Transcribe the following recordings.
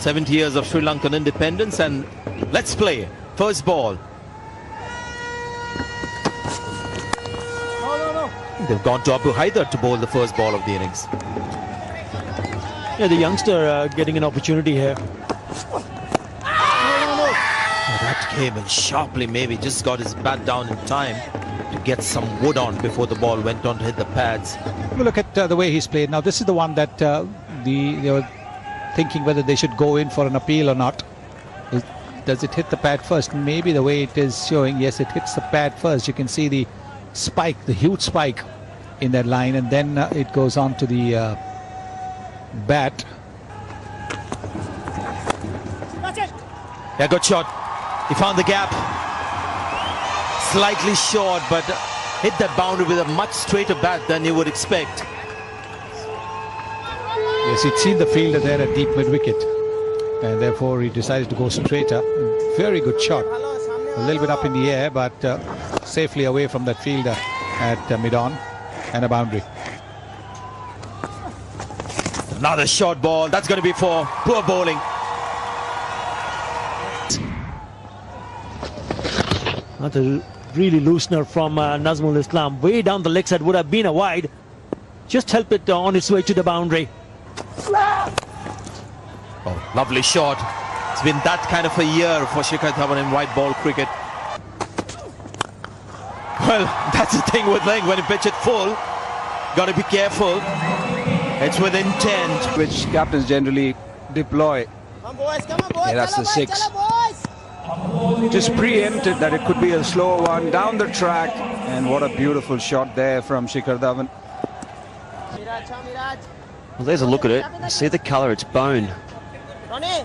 70 years of Sri Lankan independence, and let's play. First ball. They've gone to Abu Haidar to bowl the first ball of the innings. Yeah, the youngster getting an opportunity here. That came in sharply. Maybe just got his bat down in time to get some wood on before the ball went on to hit the pads. Look at the way he's played. Now this is the one that they were thinking whether they should go in for an appeal or not. Does it hit the pad first? Maybe the way it is showing, yes, it hits the pad first. You can see the spike, the huge spike in that line, and then it goes on to the bat. Yeah, good shot. He found the gap. Slightly short, but hit that boundary with a much straighter bat than you would expect. Yes, he'd seen the fielder there at deep mid-wicket, and therefore he decided to go straighter. Very good shot. A little bit up in the air, but safely away from that fielder at mid-on, and a boundary. Another short ball. That's going to be for poor bowling. Another really loosener from Nazmul Islam. Way down the leg side, would have been a wide. Just help it on its way to the boundary. Oh, lovely shot. It's been that kind of a year for Shikhar Dhawan in white ball cricket. Well, that's the thing with leg. When you pitch it full, got to be careful. It's with intent. Which captains generally deploy. Come on, boys, come on, boys. Yeah, that's the 6. Just preempted that it could be a slow one down the track, and what a beautiful shot there from Shikhar Dhawan. Well, there's a look at it. You see the colour, it's bone.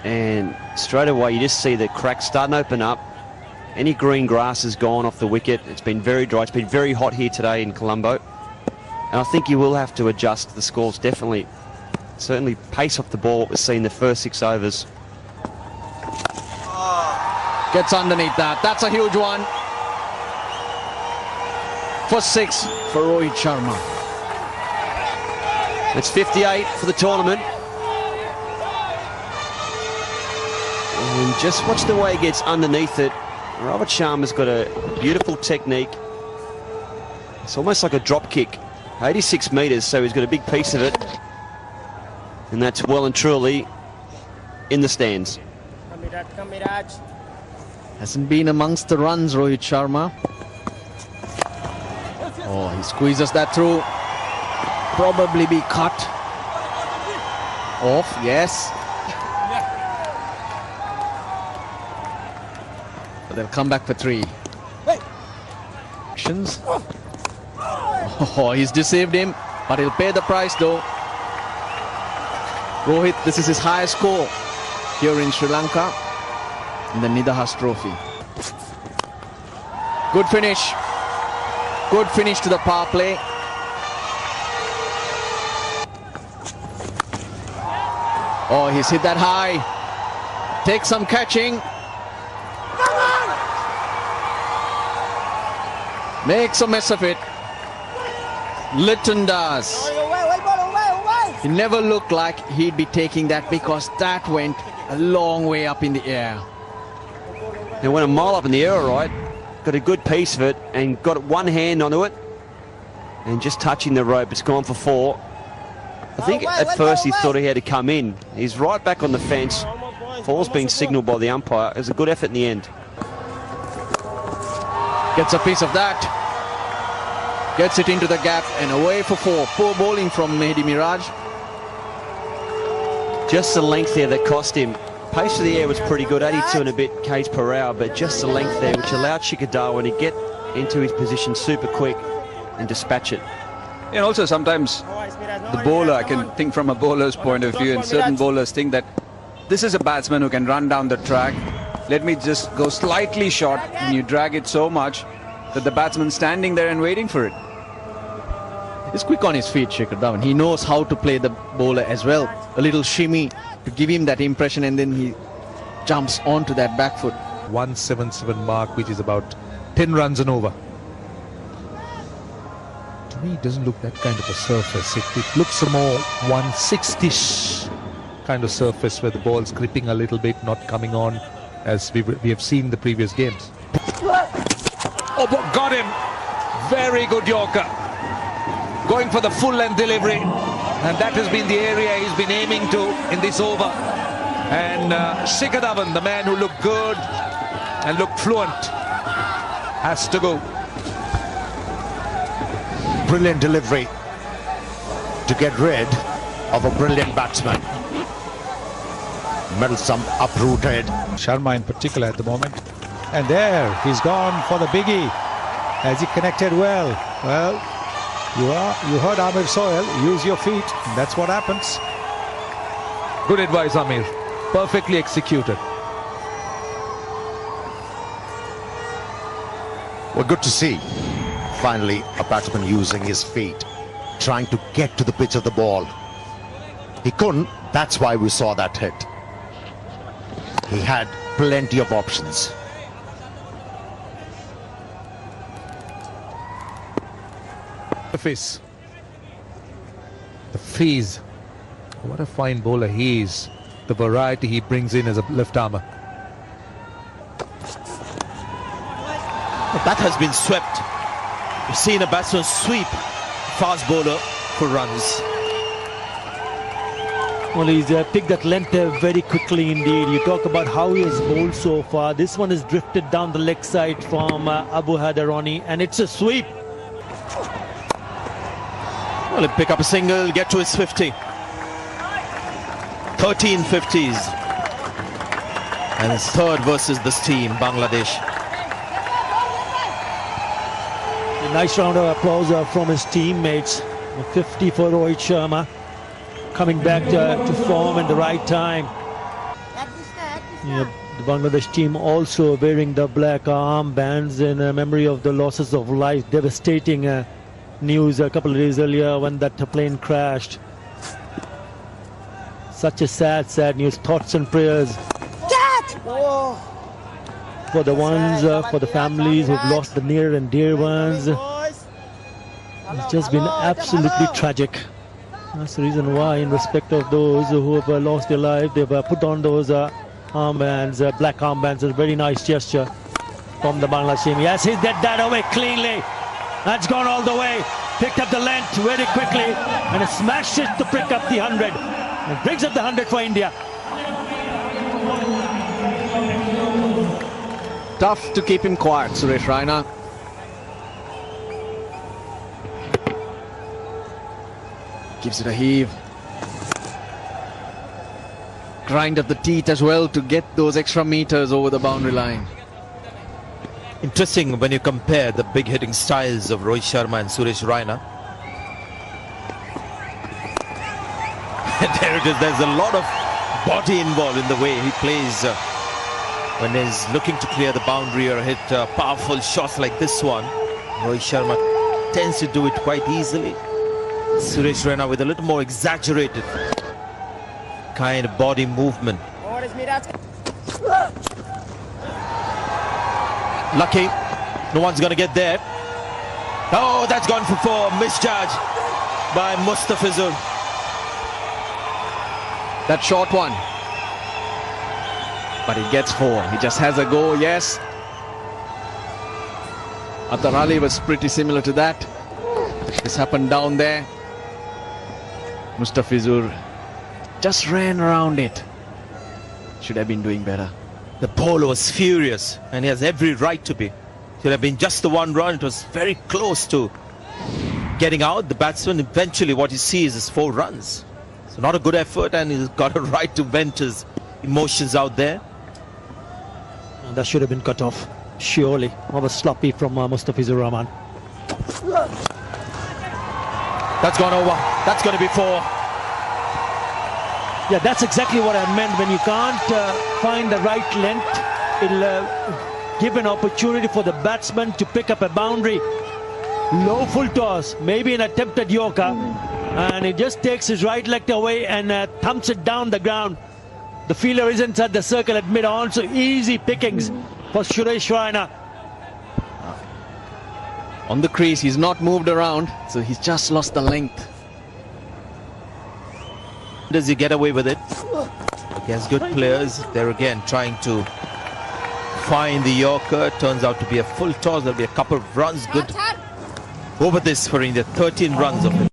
And straight away you just see the cracks starting to open up. Any green grass has gone off the wicket. It's been very dry. It's been very hot here today in Colombo. And I think you will have to adjust the scores, definitely. Certainly pace off the ball, what we've seen the first 6 overs. Gets underneath that. That's a huge one. For 6 for Rohit Sharma. It's 58 for the tournament. And just watch the way he gets underneath it. Rohit Sharma's got a beautiful technique. It's almost like a drop kick. 86 metres, so he's got a big piece of it. And that's well and truly in the stands. Hasn't been amongst the runs, Rohit Sharma. Oh, he squeezes that through. Probably be cut off, yes. But they'll come back for 3. Actions. Oh, he's deceived him, but he'll pay the price though. Rohit, this is his highest score here in Sri Lanka in the Nidahas Trophy. Good finish. Good finish to the power play. Oh, he's hit that high. Take some catching. Makes a mess of it. Litton does. He never looked like he'd be taking that, because that went a long way up in the air. It went a mile up in the air, all right. Got a good piece of it and got one hand onto it. And just touching the rope, it's gone for 4. I think at first he thought he had to come in. He's right back on the fence. 4's been signalled by the umpire. It was a good effort in the end. Gets a piece of that. Gets it into the gap and away for 4. Poor bowling from Mehdi Miraj. Just the length there that cost him. Pace of the air was pretty good, 82 and a bit k's per hour, but just the length there, which allowed Shikhar Dhawan to get into his position super quick and dispatch it. And also sometimes the bowler, I can think from a bowler's point of view, and certain bowlers think that this is a batsman who can run down the track. Let me just go slightly short, and you drag it so much that the batsman's standing there and waiting for it. He's quick on his feet, Shikhar Dhawan. He knows how to play the bowler as well. A little shimmy to give him that impression, and then he jumps onto that back foot. 177 mark, which is about 10 runs and over. To me, it doesn't look that kind of a surface. It looks a more 160-ish kind of surface where the ball's gripping a little bit, not coming on as we have seen the previous games. Oh, got him. Very good Yorker. Going for the full length delivery. And that has been the area he's been aiming to in this over. And Shikhar Dhawan, the man who looked good and looked fluent, has to go. Brilliant delivery to get rid of a brilliant batsman. Middle stump uprooted. Sharma in particular at the moment. And there, he's gone for the biggie. Has he connected well? Well, you heard Amir Sohail, use your feet. That's what happens. Good advice, Amir. Perfectly executed. Well, good to see. Finally, a batsman using his feet, trying to get to the pitch of the ball. He couldn't, that's why we saw that hit. He had plenty of options. The face. The freeze. What a fine bowler he is. The variety he brings in as a left armour. That has been swept. We've seen a batsman sweep fast bowler for runs. Well, he's picked that length very quickly indeed. You talk about how he has bowled so far. This one is drifted down the leg side from Abu Hadarani, and it's a sweep. Well, he'll pick up a single, get to his 50. 13 50s. And his third versus this team, Bangladesh. A nice round of applause from his teammates. 50 for Rohit Sharma. Coming back to form in the right time. Yeah, the Bangladesh team also wearing the black armbands in memory of the losses of life. Devastating news a couple of days earlier when that plane crashed. Such a sad news. Thoughts and prayers for the ones, for the families who've lost the near and dear ones. It's just been absolutely tragic. That's the reason why, in respect of those who have lost their life, they've put on those armbands, black armbands. A very nice gesture from the Bangladesh team. Yes, he's dead that away cleanly. That's gone all the way. Picked up the length very quickly and smashed it to pick up the 100. And brings up the 100 for India. Tough to keep him quiet, Suresh Raina. Gives it a heave. Grind of the teeth as well to get those extra meters over the boundary line. Interesting when you compare the big hitting styles of Rohit Sharma and Suresh Raina. There it is. There's a lot of body involved in the way he plays when he's looking to clear the boundary or hit powerful shots like this one. Rohit Sharma tends to do it quite easily. Suresh Raina with a little more exaggerated kind of body movement. Lucky, no one's going to get there. Oh, that's gone for 4. Misjudge by Mustafizur. That short one. But he gets 4. He just has a go, yes. Atar Ali was pretty similar to that. This happened down there. Mustafizur just ran around it. Should have been doing better. The bowler was furious and he has every right to be. Should have been just the 1 run. It was very close to getting out. The batsman eventually what he sees is 4 runs. So not a good effort, and he's got a right to vent his emotions out there. And that should have been cut off, surely. What was sloppy from Mustafizur Rahman. That's gone over. That's going to be 4. Yeah, that's exactly what I meant. When you can't find the right length, it'll give an opportunity for the batsman to pick up a boundary. Low full toss, maybe an attempted Yorker, and he just takes his right leg away and thumps it down the ground. The fielder is inside the circle at mid-on, so easy pickings for Suresh Raina. On the crease, he's not moved around, so he's just lost the length. Does he get away with it? Against good players, they're again trying to find the Yorker. Turns out to be a full toss. There'll be a couple of runs good over this for India. 13 runs of it.